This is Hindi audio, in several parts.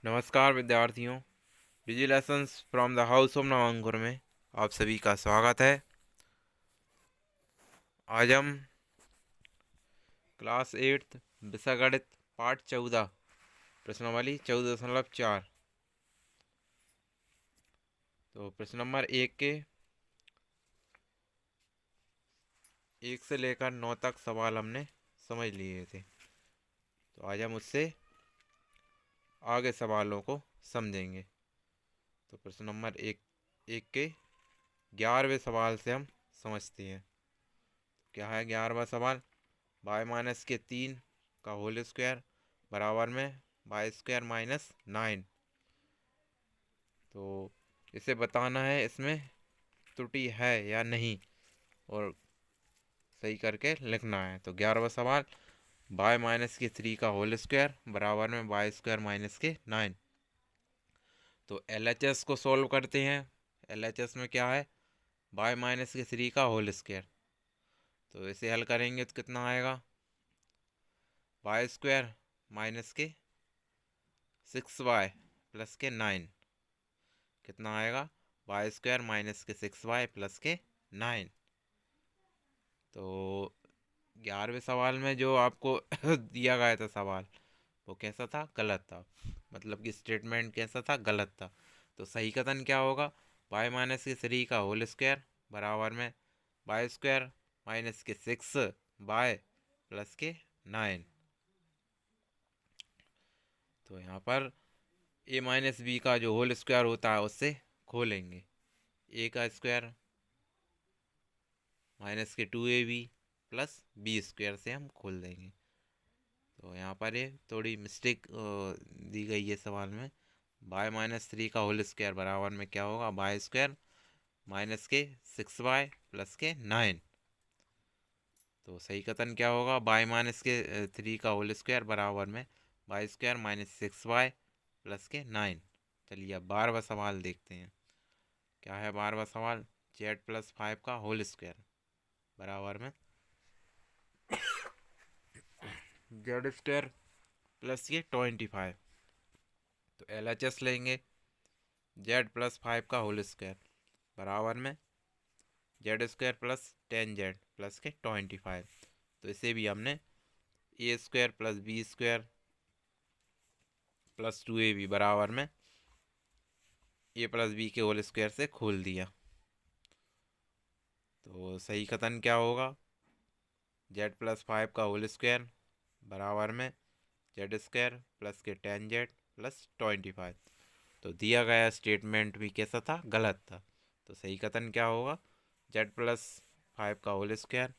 नमस्कार विद्यार्थियों। Busy lessons from the house of Navankur में आप सभी का स्वागत है। आज हम क्लास 8 विषय गणित पाठ 14 प्रश्नावली 14.4 तो प्रश्न नंबर 1 से लेकर 9 तक सवाल हमने समझ लिए थे। तो आज हम उससे आगे सवालों को समझेंगे। तो प्रश्न नंबर एक के 11वें सवाल से हम समझते हैं। क्या है 11वां सवाल? y-3 का होल स्क्वायर बराबर में y² - 9। तो इसे बताना है इसमें त्रुटि है या नहीं और सही करके लिखना है। तो 11वां सवाल y-3 का होल स्क्वायर बराबर में y² - 9। तो LHS को सॉल्व करते हैं। LHS में क्या है? y-3 का होल स्क्वायर। तो इसे हल करेंगे तो कितना आएगा? y² - 6y + 9 कितना आएगा? y² - 6y + 9। तो 11वें सवाल में जो आपको दिया गया था सवाल वो कैसा था? गलत था। मतलब कि स्टेटमेंट कैसा था? गलत था। तो सही कथन क्या होगा? y-3 का होल स्क्वायर बराबर में y² - 6y + 9। तो यहाँ पर a-b का जो होल स्क्वायर होता है उससे खोलेंगे। a का स्क्वायर -2ab + b² से हम खोल देंगे। तो यहाँ पर ये थोड़ी मिस्टेक दी गई है सवाल में। y-3 का होल स्क्वायर बराबर में क्या होगा? y² - 6y + 9। तो सही कथन क्या होगा? y-3 का होल स्क्वायर बराबर में y² - 6y + 9। चलिए अब 12वां सवाल देखते हैं। क्या है 12वां सवाल? z+5 का होल स्क्वायर बराबर में z² + 25। तो LHS लेंगे। z+5 का होल स्क्वायर बराबर में z² + 10z + 25। तो इसे भी हमने a² + b² + 2ab बराबर में a + b के होल स्क्वायर से खोल दिया। तो सही कथन क्या होगा? z+5 का होल स्क्वायर बराबर में z² + 10z + 25। तो दिया गया स्टेटमेंट भी कैसा था? गलत था। तो सही कथन क्या होगा? z+5 का होल स्क्वायर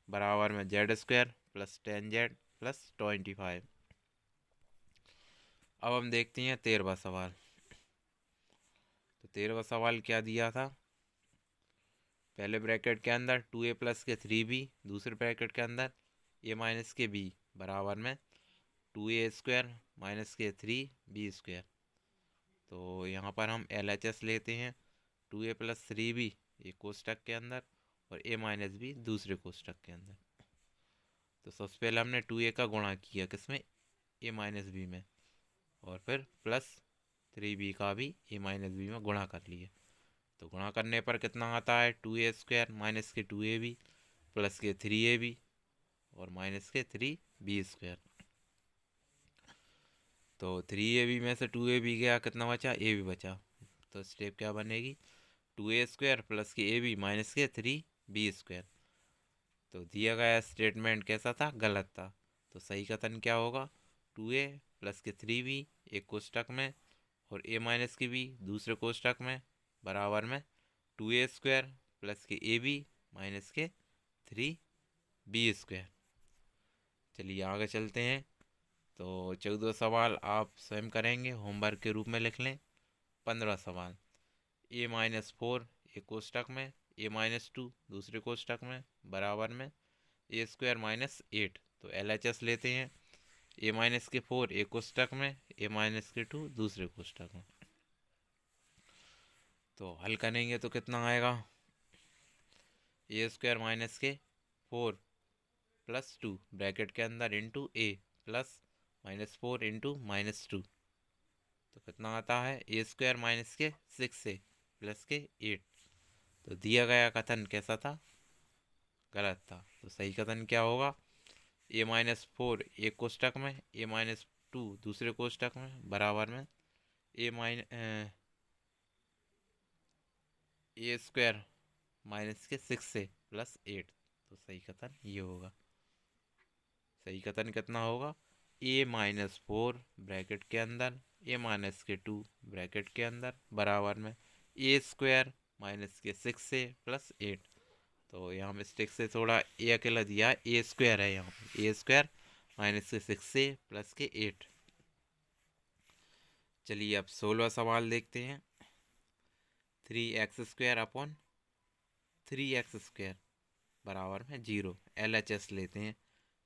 बराबर में z² + 10z + 25। अब हम देखते हैं 13वां सवाल। तो 13वां सवाल क्या दिया था? पहले ब्रैकेट के अंदर 2a + 3b, दूसरे ब्रैकेट के अंदर a - b बराबर में 2a² - 3b²। तो यहाँ पर हम LHS लेते हैं। 2a + 3b एक कोष्टक के अंदर और a - b दूसरे कोष्टक के अंदर। तो सबसे पहले हमने 2a का गुणा किया किसमें? a - b में, और फिर प्लस 3b का भी a - b में गुणा कर लिया। तो गुणा करने पर कितना आता है? 2a² - 2ab + 3ab और -3b²। तो 3ab में से 2ab गया, कितना बचा? ab बचा। तो स्टेप क्या बनेगी? 2a² + ab - 3b²। तो दिया गया स्टेटमेंट कैसा था? गलत था। तो सही कथन क्या होगा? 2a + 3b एक कोष्टक में और a - b दूसरे कोष्टक में बराबर में 2a² + ab - 3b²। चलिए आगे चलते हैं। तो 14वां सवाल आप स्वयं करेंगे, होमवर्क के रूप में लिख लें। 15वां सवाल a-4 एक कोष्टक में, a-2 दूसरे कोष्टक में बराबर में a² - 8। तो LHS लेते हैं। a-4 एक कोष्टक में, a-2 दूसरे कोष्टक में। तो हल करेंगे तो कितना आएगा? a² - 4 + 2 ब्रैकेट के अंदर इंटू a प्लस -4 इंटू -2। तो कितना आता है ए स्क्वायर माइनस के 6 से प्लस के 8। तो दिया गया कथन कैसा था, गलत था। तो सही कथन क्या होगा, a-4 एक कोष्टक में, a-2 दूसरे कोष्टक में बराबर में ए स्क्वायर माइनस के 6 से प्लस 8। तो सही कथन ये होगा। सही कथन कितना होगा, a-4 ब्रैकेट के अंदर a-2 ब्रैकेट के अंदर बराबर में ए स्क्वायर माइनस के 6 से प्लस 8। तो यहाँ मिस्टेक से थोड़ा ए अकेला दिया, ए स्क्वायर है यहाँ पे, ए स्क्वायर माइनस के 6 से प्लस के 8। चलिए अब 16वां सवाल देखते हैं। 3x² अपॉन 3x² बराबर में 0। LHS लेते हैं।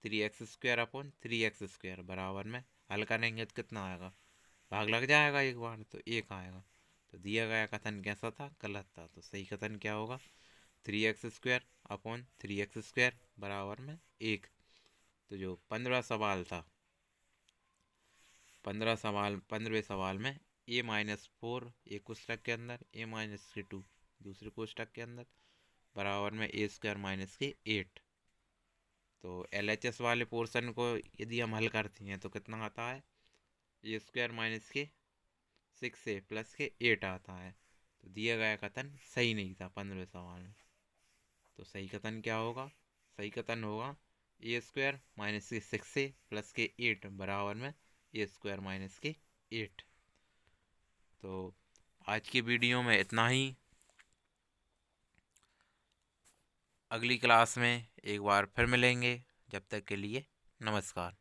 3x² अपॉन 3x² बराबर में हल करेंगे तो कितना आएगा, भाग लग जाएगा एक बार तो 1 आएगा। तो दिया गया कथन कैसा था, गलत था। तो सही कथन क्या होगा, 3x² अपॉन 3x² बराबर में 1। तो जो 15वां सवाल था, 15वें सवाल में a-4 एक कोष्टक के अंदर a-2 दूसरे कोष्टक के अंदर बराबर में ए स्क्वायर माइनस के 8। तो LHS वाले पोर्शन को यदि हम हल करते हैं तो कितना आता है, ए स्क्वायर माइनस के 6 से प्लस के 8 आता है। तो दिया गया कथन सही नहीं था 15वें सवाल में। तो सही कथन क्या होगा, सही कथन होगा ए स्क्वायर माइनस के 6 से प्लस के 8 बराबर में ए स्क्वायर माइनस के 8। तो आज की वीडियो में इतना ही। अगली क्लास में एक बार फिर मिलेंगे, जब तक के लिए नमस्कार।